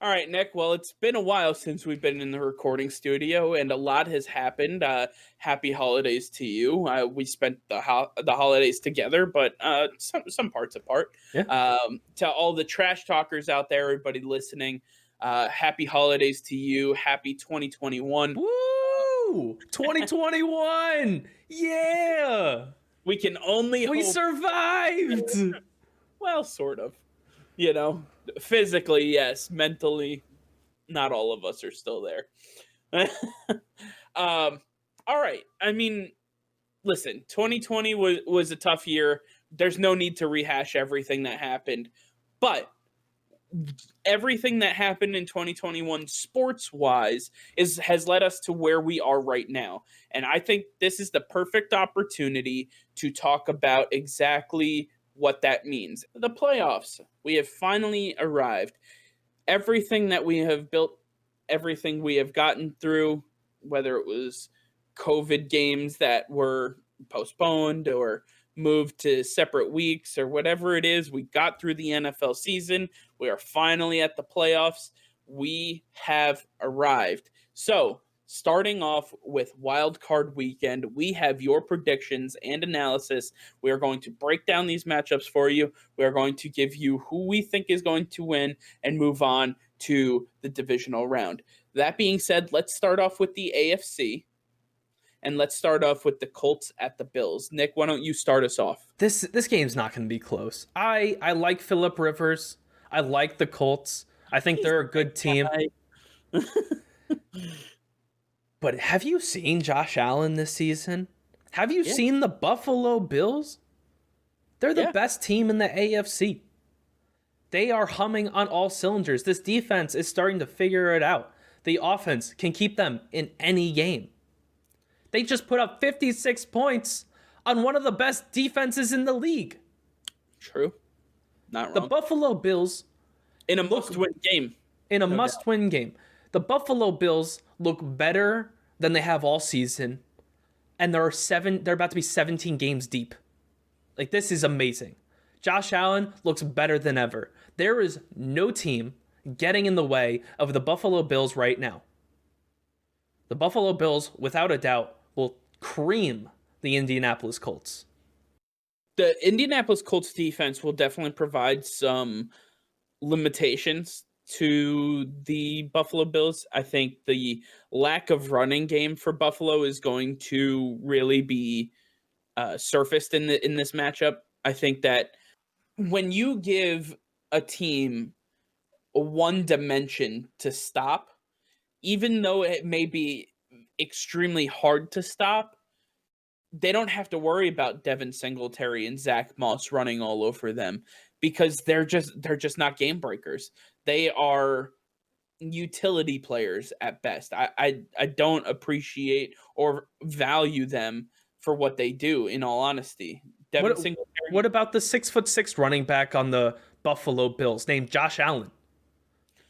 All right, Nick. Well, it's been a while since we've been in the recording studio, and a lot has happened. Happy holidays to you. We spent the holidays together, but some parts apart. Yeah. To all the trash talkers out there, everybody listening, happy holidays to you. Happy 2021. Woo! 2021. Yeah. We can only We hope. survived. Well, sort of. You know, physically, yes. Mentally, not all of us are still there. um, all right. I mean, listen, 2020 was a tough year. There's no need to rehash everything that happened, but everything that happened in 2021 sports wise is has led us to where we are right now. And I think this is the perfect opportunity to talk about exactly what that means. The playoffs. We have finally arrived. Everything that we have built, everything we have gotten through, whether it was COVID games that were postponed or moved to separate weeks or whatever it is, we got through the NFL season. We are finally at the playoffs. We have arrived. So, starting off with wild card weekend, we have your predictions and analysis. We are going to break down these matchups for you. We are going to give you who we think is going to win and move on to the divisional round. That being said, let's start off with the AFC, and let's start off with the Colts at the Bills. Nick, why don't you start us off? This game's not going to be close. I like Phillip Rivers. I like the Colts. I think He's they're a a great good team. guy. But have you seen Josh Allen this season? Have you Yeah, seen the Buffalo Bills? They're the yeah, best team in the AFC. They are humming on all cylinders. This defense is starting to figure it out. The offense can keep them in any game. They just put up 56 points on one of the best defenses in the league. true. Not The wrong. Buffalo Bills In a look must-win game, in a no doubt. must-win game. The Buffalo Bills look better than they have all season, and they're about to be 17 games deep. Like, this is amazing. Josh Allen looks better than ever. There is no team getting in the way of the Buffalo Bills right now. The Buffalo Bills, without a doubt, will cream the Indianapolis Colts. The Indianapolis Colts defense will definitely provide some limitations to the Buffalo Bills. I think the lack of running game for Buffalo is going to really be surfaced in this matchup. I think that when you give a team a one dimension to stop, even though it may be extremely hard to stop, they don't have to worry about Devin Singletary and Zach Moss running all over them because they're just not game breakers. They are utility players at best. I don't appreciate or value them for what they do. In all honesty, Devin What Singletary, what about the 6'6" running back on the Buffalo Bills named Josh Allen,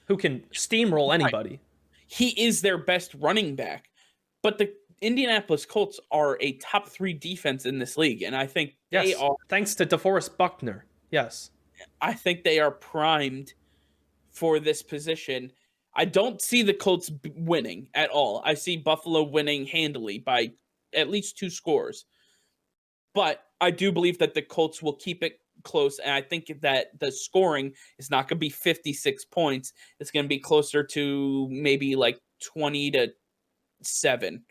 who can steamroll right, anybody? he is their best running back, but the Indianapolis Colts are a top three defense in this league, and I think they Yes, are. thanks to DeForest Buckner. Yes. I think they are primed for this position. I don't see the Colts winning at all. I see Buffalo winning handily by at least two scores. But I do believe that the Colts will keep it close. And I think that the scoring is not going to be 56 points. It's going to be closer to maybe like 20 to 7,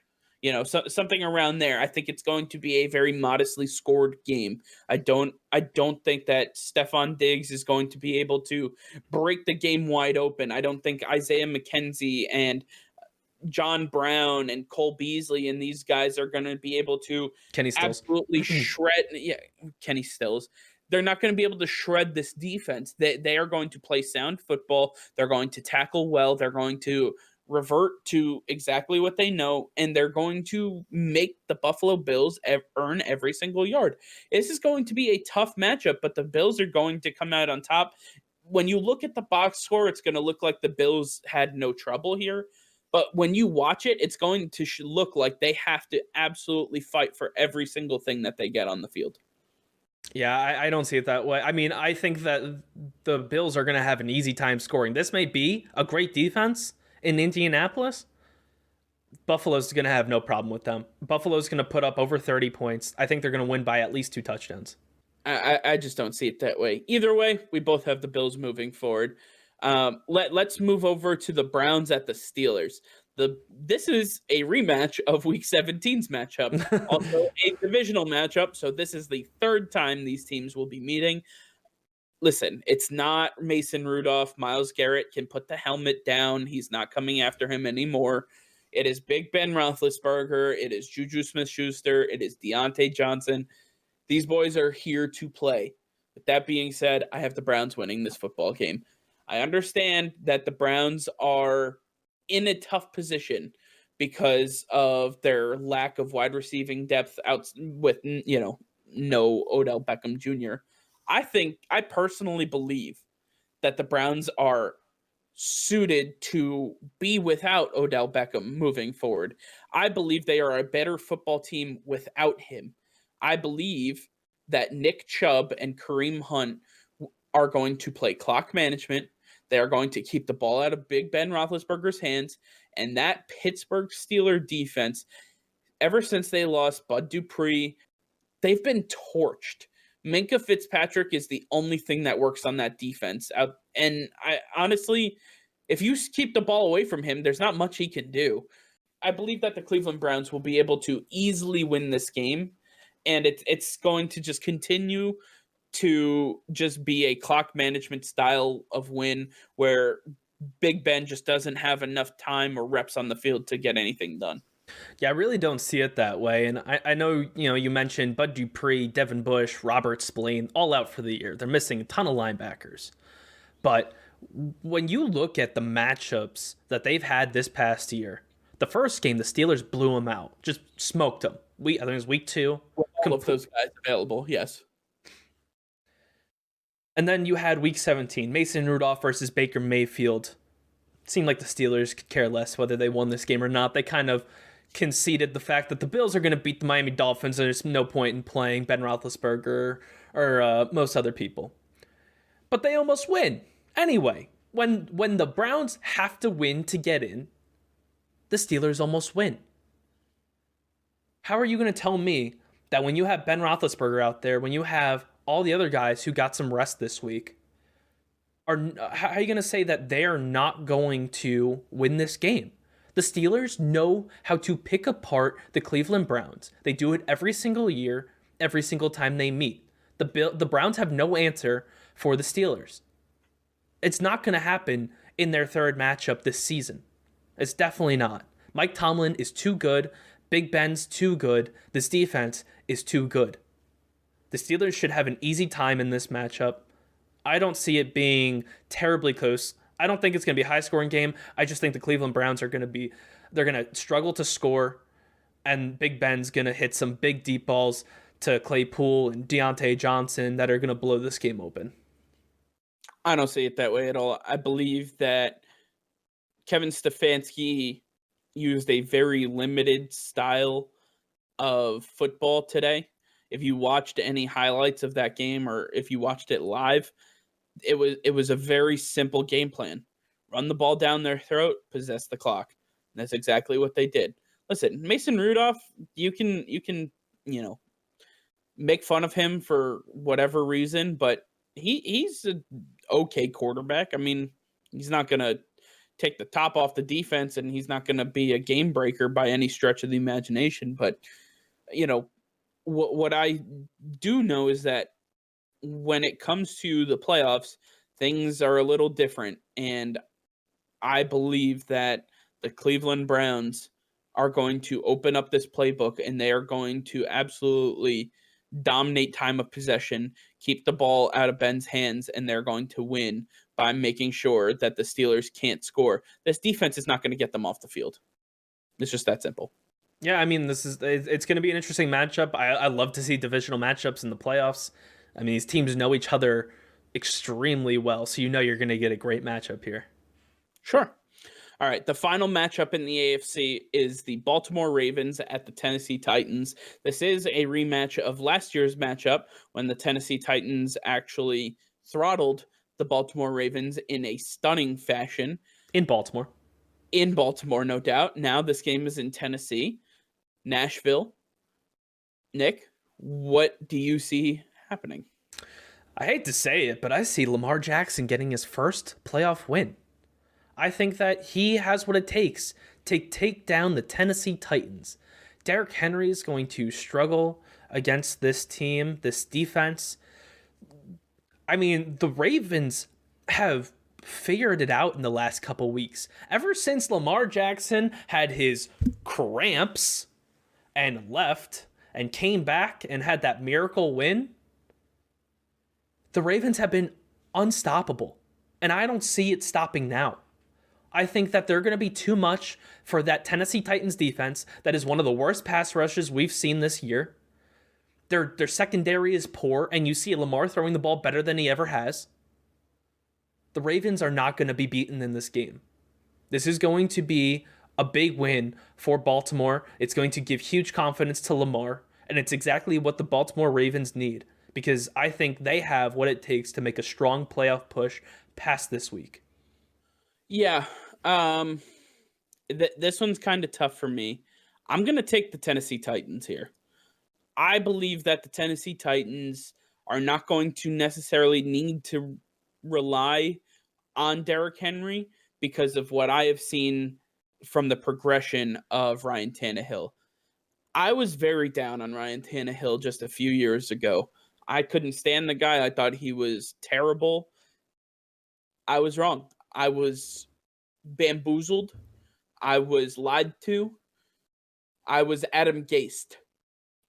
something around there. I think it's going to be a very modestly scored game. I don't think that Stefan Diggs is going to be able to break the game wide open. I don't think Isaiah McKenzie and John Brown and Cole Beasley and these guys are going to be able to Kenny Stills. absolutely shred. Yeah, Kenny Stills. They're not going to be able to shred this defense. They are going to play sound football. They're going to tackle well. They're going to revert to exactly what they know, and they're going to make the Buffalo Bills earn every single yard. This is going to be a tough matchup, but the Bills are going to come out on top. When you look at the box score, it's going to look like the Bills had no trouble here. But when you watch it, it's going to look like they have to absolutely fight for every single thing that they get on the field. Yeah, I don't see it that way. I mean, I think that the Bills are going to have an easy time scoring. This may be a great defense in Indianapolis. Buffalo's going to have no problem with them. Buffalo's going to put up over 30 points. I think they're going to win by at least 2 touchdowns. I just don't see it that way. Either way, we both have the Bills moving forward. Let's move over to the Browns at the Steelers. This is a rematch of Week 17's matchup, also a divisional matchup. So this is the third time these teams will be meeting. Listen, it's not Mason Rudolph. Myles Garrett can put the helmet down. He's not coming after him anymore. It is Big Ben Roethlisberger. It is Juju Smith-Schuster. It is Deontay Johnson. These boys are here to play. With that being said, I have the Browns winning this football game. I understand that the Browns are in a tough position because of their lack of wide receiving depth out with, no Odell Beckham Jr. I personally believe that the Browns are suited to be without Odell Beckham moving forward. I believe they are a better football team without him. I believe that Nick Chubb and Kareem Hunt are going to play clock management. They are going to keep the ball out of Big Ben Roethlisberger's hands. And that Pittsburgh Steelers defense, ever since they lost Bud Dupree, they've been torched. Minka Fitzpatrick is the only thing that works on that defense. And I honestly, if you keep the ball away from him, there's not much he can do. I believe that the Cleveland Browns will be able to easily win this game, and it's going to just continue to just be a clock management style of win where Big Ben just doesn't have enough time or reps on the field to get anything done. Yeah, I really don't see it that way. And I know, you mentioned Bud Dupree, Devin Bush, Robert Spillane, all out for the year. They're missing a ton of linebackers. But when you look at the matchups that they've had this past year, the first game, the Steelers blew them out, just smoked them. I think it was week 2. All of those guys available, yes. And then you had week 17, Mason Rudolph versus Baker Mayfield. It seemed like the Steelers could care less whether they won this game or not. They kind of conceded the fact that the Bills are going to beat the Miami Dolphins. There's no point in playing Ben Roethlisberger or most other people. But they almost win. Anyway, when the Browns have to win to get in, the Steelers almost win. How are you going to tell me that when you have Ben Roethlisberger out there, when you have all the other guys who got some rest this week, how are you going to say that they are not going to win this game? The Steelers know how to pick apart the Cleveland Browns. They do it every single year, every single time they meet. The Browns have no answer for the Steelers. It's not going to happen in their third matchup this season. It's definitely not. Mike Tomlin is too good. Big Ben's too good. This defense is too good. The Steelers should have an easy time in this matchup. I don't see it being terribly close. I don't think it's going to be a high-scoring game. I just think the Cleveland Browns are going to struggle to score, and Big Ben's going to hit some big deep balls to Claypool and Deontay Johnson that are going to blow this game open. I don't see it that way at all. I believe that Kevin Stefanski used a very limited style of football today. If you watched any highlights of that game or if you watched it live, it was a very simple game plan. Run the ball down their throat, possess the clock. And that's exactly what they did. Listen, Mason Rudolph, you can make fun of him for whatever reason, but he's an okay quarterback. I mean, he's not going to take the top off the defense, and he's not going to be a game breaker by any stretch of the imagination. But, what I do know is that when it comes to the playoffs, things are a little different. And I believe that the Cleveland Browns are going to open up this playbook, and they are going to absolutely dominate time of possession, keep the ball out of Ben's hands, and they're going to win by making sure that the Steelers can't score. This defense is not going to get them off the field. It's just that simple. Yeah, I mean, it's going to be an interesting matchup. I love to see divisional matchups in the playoffs. I mean, these teams know each other extremely well, so you're going to get a great matchup here. Sure. All right, the final matchup in the AFC is the Baltimore Ravens at the Tennessee Titans. This is a rematch of last year's matchup when the Tennessee Titans actually throttled the Baltimore Ravens in a stunning fashion In Baltimore. in Baltimore, no doubt. Now this game is in Tennessee, Nashville. Nick, what do you see happening? I hate to say it, but I see Lamar Jackson getting his first playoff win. I think that he has what it takes to take down the Tennessee Titans. Derrick Henry is going to struggle against this team, this defense. I mean, the Ravens have figured it out in the last couple weeks. Ever since Lamar Jackson had his cramps and left and came back and had that miracle win, the Ravens have been unstoppable. And I don't see it stopping now. I think that they're going to be too much for that Tennessee Titans defense that is one of the worst pass rushes we've seen this year. Their secondary is poor, and you see Lamar throwing the ball better than he ever has. The Ravens are not going to be beaten in this game. This is going to be a big win for Baltimore. It's going to give huge confidence to Lamar, and it's exactly what the Baltimore Ravens need, because I think they have what it takes to make a strong playoff push past this week. Yeah, this one's kind of tough for me. I'm going to take the Tennessee Titans here. I believe that the Tennessee Titans are not going to necessarily need to rely on Derrick Henry because of what I have seen from the progression of Ryan Tannehill. I was very down on Ryan Tannehill just a few years ago. I couldn't stand the guy. I thought he was terrible. I was wrong. I was bamboozled. I was lied to. I was Adam Gase.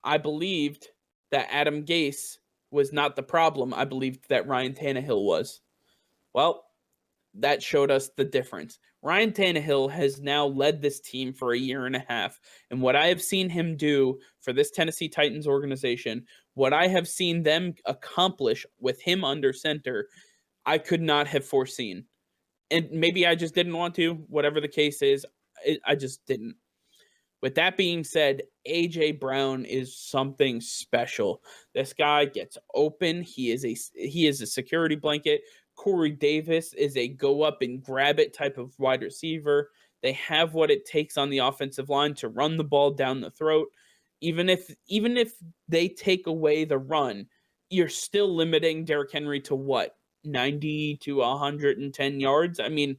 I believed that Adam Gase was not the problem. I believed that Ryan Tannehill was. Well, that showed us the difference. Ryan Tannehill has now led this team for a year and a half. And what I have seen him do for this Tennessee Titans organization, what I have seen them accomplish with him under center, I could not have foreseen. And maybe I just didn't want to. Whatever the case is, I just didn't. With that being said, A.J. Brown is something special. This guy gets open. He is a security blanket. Corey Davis is a go up and grab it type of wide receiver. They have what it takes on the offensive line to run the ball down the throat. Even if they take away the run, you're still limiting Derrick Henry to what? 90 to 110 yards? I mean,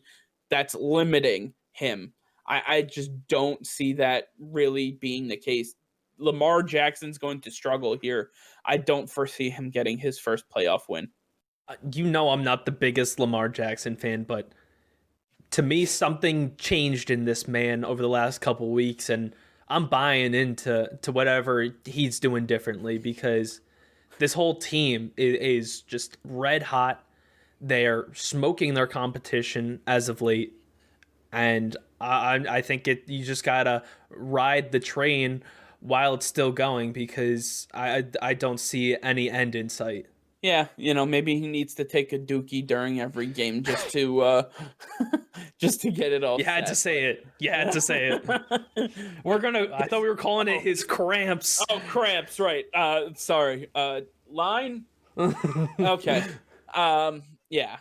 that's limiting him. I just don't see that really being the case. Lamar Jackson's going to struggle here. I don't foresee him getting his first playoff win. You know I'm not the biggest Lamar Jackson fan, but to me, something changed in this man over the last couple weeks, and I'm buying into whatever he's doing differently because this whole team is just red hot. They're smoking their competition as of late, and I think you just gotta ride the train while it's still going because I don't see any end in sight. Yeah, maybe he needs to take a dookie during every game just to just to get it all. You had to say it. You had to say it. I thought we were calling it his cramps. Oh, cramps, right. Sorry. Line? Okay. Yeah.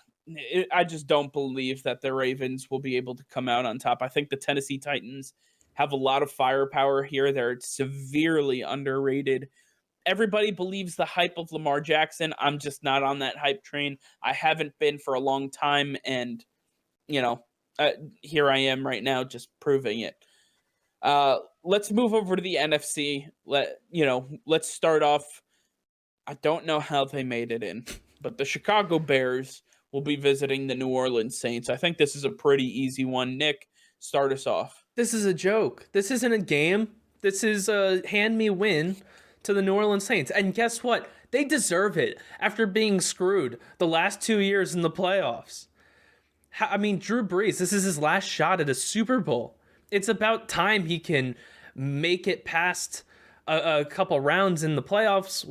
I just don't believe that the Ravens will be able to come out on top. I think the Tennessee Titans have a lot of firepower here. They're severely underrated. Everybody believes the hype of Lamar Jackson. I'm just not on that hype train. I haven't been for a long time, and here I am right now just proving it. Let's move over to the NFC. Let's start off. I don't know how they made it in, but the Chicago Bears will be visiting the New Orleans Saints. I think this is a pretty easy one. Nick, start us off. This is a joke. This isn't a game. This is a hand me win to the New Orleans Saints. And guess what? They deserve it after being screwed the last 2 years in the playoffs. I mean, Drew Brees, this is his last shot at a Super Bowl. It's about time he can make it past a couple rounds in the playoffs.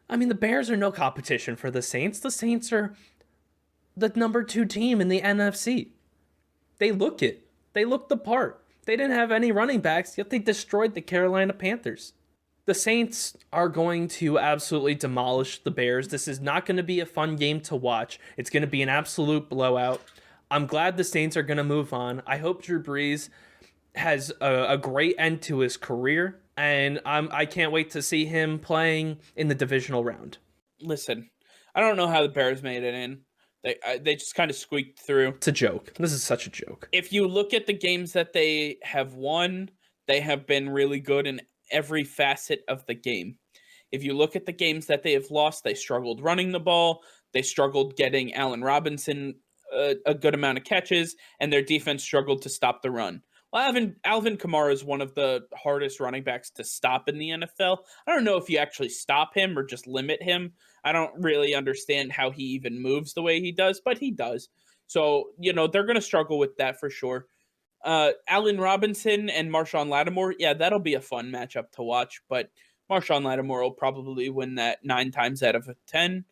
I mean, the Bears are no competition for the Saints. The Saints are the number 2 team in the NFC. They look it. They look the part. They didn't have any running backs, yet they destroyed the Carolina Panthers. The Saints are going to absolutely demolish the Bears. This is not going to be a fun game to watch. It's going to be an absolute blowout. I'm glad the Saints are going to move on. I hope Drew Brees has a great end to his career, and I can't wait to see him playing in the divisional round. Listen, I don't know how the Bears made it in. They just kind of squeaked through. It's a joke. This is such a joke. If you look at the games that they have won, they have been really good in every facet of the game. If you look at the games that they have lost, they struggled running the ball. They struggled getting Allen Robinson a good amount of catches, and their defense struggled to stop the run. Well, Alvin Kamara is one of the hardest running backs to stop in the NFL. I don't know if you actually stop him or just limit him. I don't really understand how he even moves the way he does, but he does. So, they're going to struggle with that for sure. Allen Robinson and Marshawn Lattimore, yeah, that'll be a fun matchup to watch, but Marshawn Lattimore will probably win that 9 times out of 10.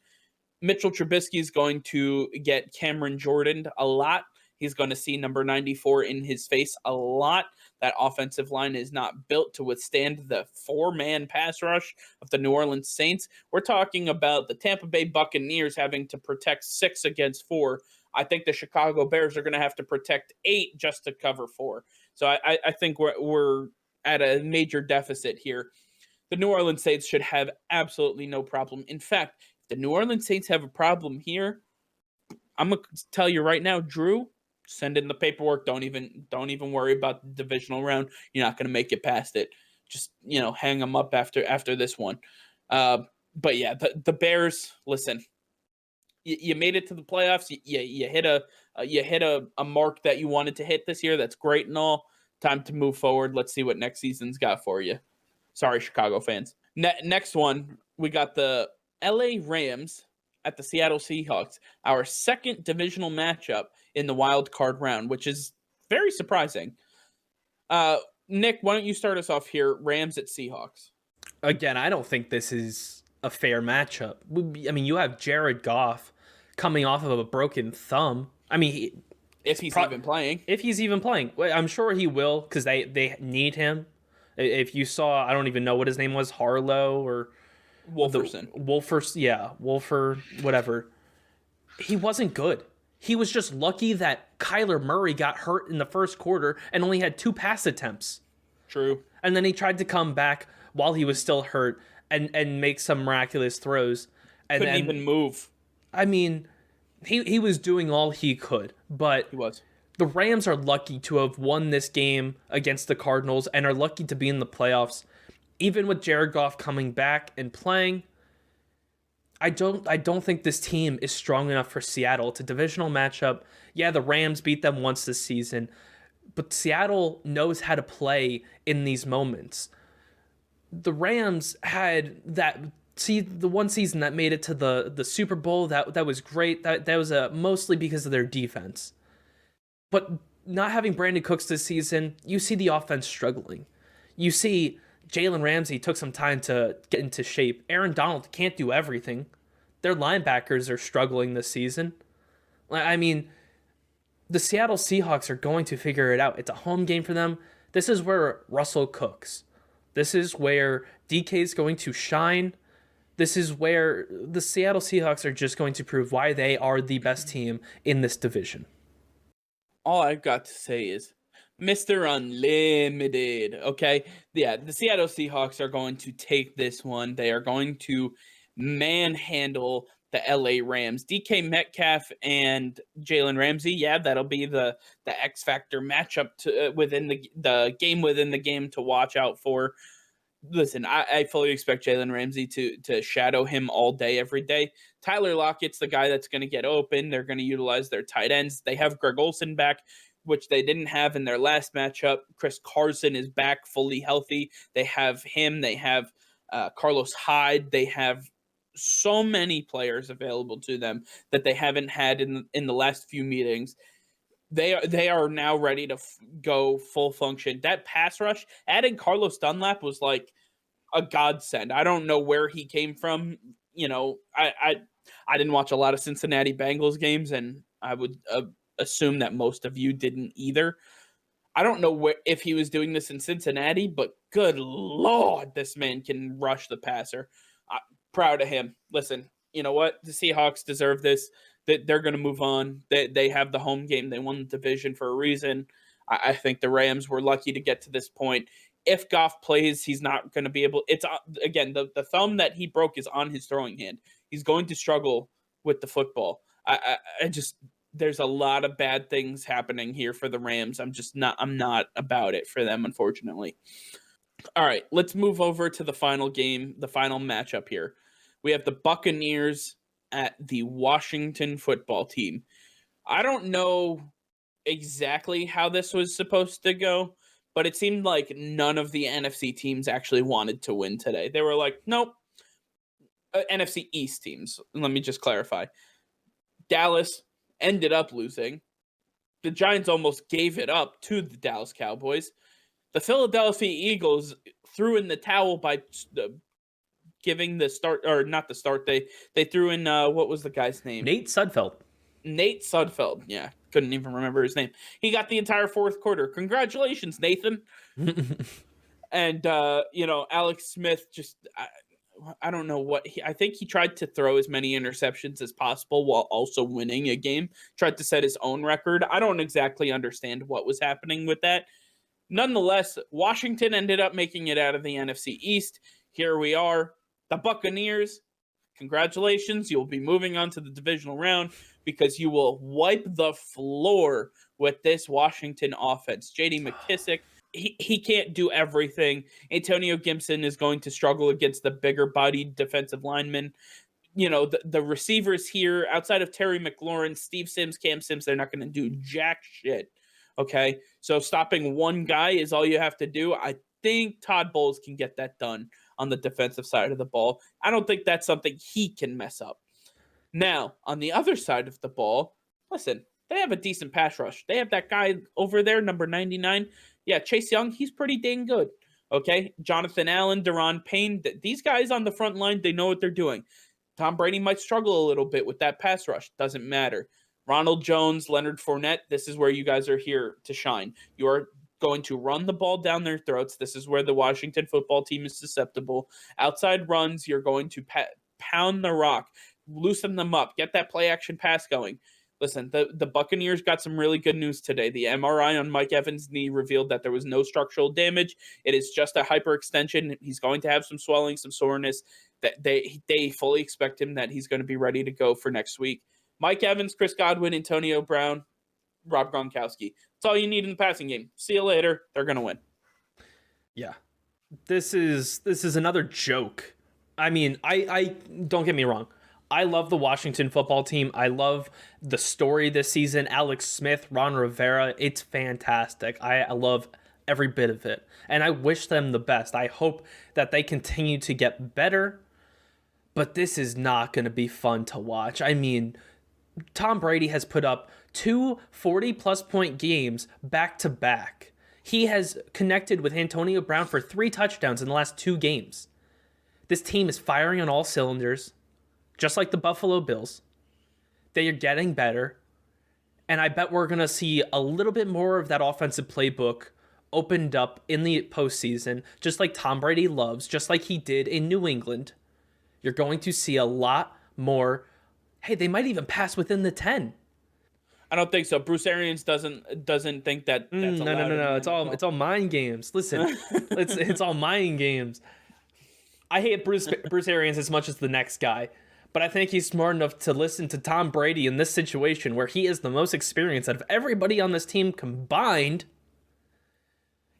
Mitchell Trubisky is going to get Cameron Jordan a lot. He's going to see number 94 in his face a lot. That offensive line is not built to withstand the 4-man pass rush of the New Orleans Saints. We're talking about the Tampa Bay Buccaneers having to protect 6 against 4. I think the Chicago Bears are going to have to protect 8 just to cover 4. So I think we're at a major deficit here. The New Orleans Saints should have absolutely no problem. In fact, if the New Orleans Saints have a problem here, I'm going to tell you right now, Drew, send in the paperwork. Don't even worry about the divisional round. You're not going to make it past it. Just, hang them up after this one. But yeah, the Bears, listen, you made it to the playoffs. You hit a mark that you wanted to hit this year. That's great and all. Time to move forward. Let's see what next season's got for you. Sorry, Chicago fans. Next one, we got the LA Rams at the Seattle Seahawks, our second divisional matchup in the wild card round, which is very surprising. Nick, why don't you start us off here? Rams at Seahawks. Again, I don't think this is a fair matchup. I mean, you have Jared Goff coming off of a broken thumb. I mean, if he's even playing. If he's even playing. I'm sure he will, because they need him. If you saw, I don't even know what his name was, Harlow or Wolferson. Wolfer, whatever. He wasn't good. He was just lucky that Kyler Murray got hurt in the first quarter and only had 2 pass attempts. True. And then he tried to come back while he was still hurt and make some miraculous throws. And couldn't even move. I mean, he was doing all he could, but he was. The Rams are lucky to have won this game against the Cardinals and are lucky to be in the playoffs. Even with Jared Goff coming back and playing, I don't think this team is strong enough for Seattle. It's a divisional matchup. Yeah, the Rams beat them once this season, but Seattle knows how to play in these moments. The Rams had the one season that made it to the Super Bowl. That was great. That was mostly because of their defense. But not having Brandon Cooks this season, you see the offense struggling. You see Jalen Ramsey took some time to get into shape. Aaron Donald can't do everything. Their linebackers are struggling this season. I mean, the Seattle Seahawks are going to figure it out. It's a home game for them. This is where Russell cooks. This is where DK is going to shine. This is where the Seattle Seahawks are just going to prove why they are the best team in this division. All I've got to say is Mr. Unlimited, okay? Yeah, the Seattle Seahawks are going to take this one. They are going to manhandle the LA Rams. DK Metcalf and Jalen Ramsey, yeah, that'll be the X Factor matchup within the game to watch out for. Listen, I fully expect Jalen Ramsey to shadow him all day, every day. Tyler Lockett's the guy that's going to get open. They're going to utilize their tight ends. They have Greg Olsen back, which they didn't have in their last matchup. Chris Carson is back fully healthy. They have him. They have Carlos Hyde. They have so many players available to them that they haven't had in the last few meetings. They are now ready to go full function. That pass rush, adding Carlos Dunlap was like a godsend. I don't know where he came from. I didn't watch a lot of Cincinnati Bengals games, and I would assume that most of you didn't either. I don't know if he was doing this in Cincinnati, but good Lord, this man can rush the passer. Proud of him. Listen, you know what? The Seahawks deserve this. They're going to move on. They have the home game. They won the division for a reason. I think the Rams were lucky to get to this point. If Goff plays, he's not going to be able. It's again the thumb that he broke is on his throwing hand. He's going to struggle with the football. I just there's a lot of bad things happening here for the Rams. I'm not about it for them, unfortunately. All right, let's move over to the final game, the final matchup here. We have the Buccaneers at the Washington football team. I don't know exactly how this was supposed to go, but it seemed like none of the NFC teams actually wanted to win today. They were like, nope. NFC East teams. Let me just clarify. Dallas ended up losing. The Giants almost gave it up to the Dallas Cowboys. The Philadelphia Eagles threw in the towel by giving the start, or not the start. They threw in what was the guy's name? Nate Sudfeld. Yeah, couldn't even remember his name. He got the entire fourth quarter. Congratulations, Nathan. And Alex Smith just I don't know what I think he tried to throw as many interceptions as possible while also winning a game. Tried to set his own record. I don't exactly understand what was happening with that. Nonetheless, Washington ended up making it out of the NFC East. Here we are. The Buccaneers, congratulations. You'll be moving on to the divisional round because you will wipe the floor with this Washington offense. J.D. McKissick, he can't do everything. Antonio Gibson is going to struggle against the bigger-bodied defensive linemen. The receivers here, outside of Terry McLaurin, Steve Sims, Cam Sims, they're not going to do jack shit. Okay, so stopping one guy is all you have to do. I think Todd Bowles can get that done on the defensive side of the ball. I don't think that's something he can mess up. Now, on the other side of the ball, listen, they have a decent pass rush. They have that guy over there, number 99. Yeah, Chase Young, he's pretty dang good. Okay, Jonathan Allen, Deron Payne, these guys on the front line, they know what they're doing. Tom Brady might struggle a little bit with that pass rush. Doesn't matter. Ronald Jones, Leonard Fournette, this is where you guys are here to shine. You are going to run the ball down their throats. This is where the Washington football team is susceptible. Outside runs, you're going to pound the rock, loosen them up, get that play action pass going. Listen, the Buccaneers got some really good news today. The MRI on Mike Evans' knee revealed that there was no structural damage. It is just a hyperextension. He's going to have some swelling, some soreness. That they fully expect him that he's going to be ready to go for next week. Mike Evans, Chris Godwin, Antonio Brown, Rob Gronkowski. That's all you need in the passing game. See you later. They're going to win. Yeah. This is another joke. I mean, I don't get me wrong. I love the Washington football team. I love the story this season. Alex Smith, Ron Rivera. It's fantastic. I love every bit of it. And I wish them the best. I hope that they continue to get better. But this is not going to be fun to watch. I mean, Tom Brady has put up 2 40-plus point games back-to-back. He has connected with Antonio Brown for 3 touchdowns in the last 2 games. This team is firing on all cylinders, just like the Buffalo Bills. They are getting better, and I bet we're going to see a little bit more of that offensive playbook opened up in the postseason, just like Tom Brady loves, just like he did in New England. You're going to see a lot more. Hey, they might even pass within the 10. I don't think so. Bruce Arians doesn't think that. That's No. It's all mind games. Listen, it's all mind games. I hate Bruce Arians as much as the next guy, but I think he's smart enough to listen to Tom Brady in this situation where he is the most experienced out of everybody on this team combined.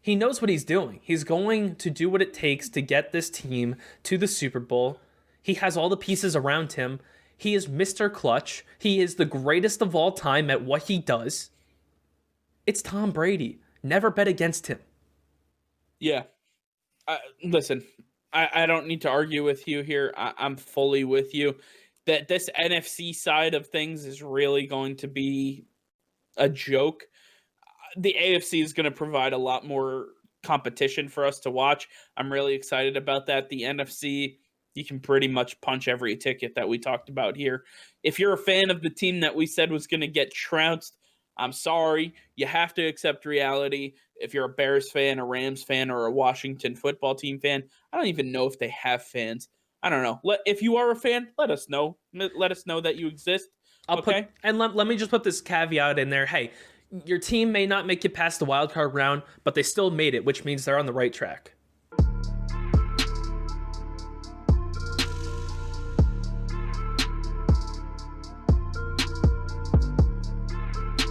He knows what he's doing. He's going to do what it takes to get this team to the Super Bowl. He has all the pieces around him. He is Mr. Clutch. He is the greatest of all time at what he does. It's Tom Brady. Never bet against him. Yeah. Listen, I don't need to argue with you here. I'm fully with you that this NFC side of things is really going to be a joke. The AFC is going to provide a lot more competition for us to watch. I'm really excited about that. The NFC, you can pretty much punch every ticket that we talked about here. If you're a fan of the team that we said was going to get trounced, I'm sorry. You have to accept reality. If you're a Bears fan, a Rams fan, or a Washington football team fan, I don't even know if they have fans. I don't know. If you are a fan, let us know. Let us know that you exist. I'll put Okay. and let me just put this caveat in there. Hey, your team may not make it past the wild card round, but they still made it, which means they're on the right track.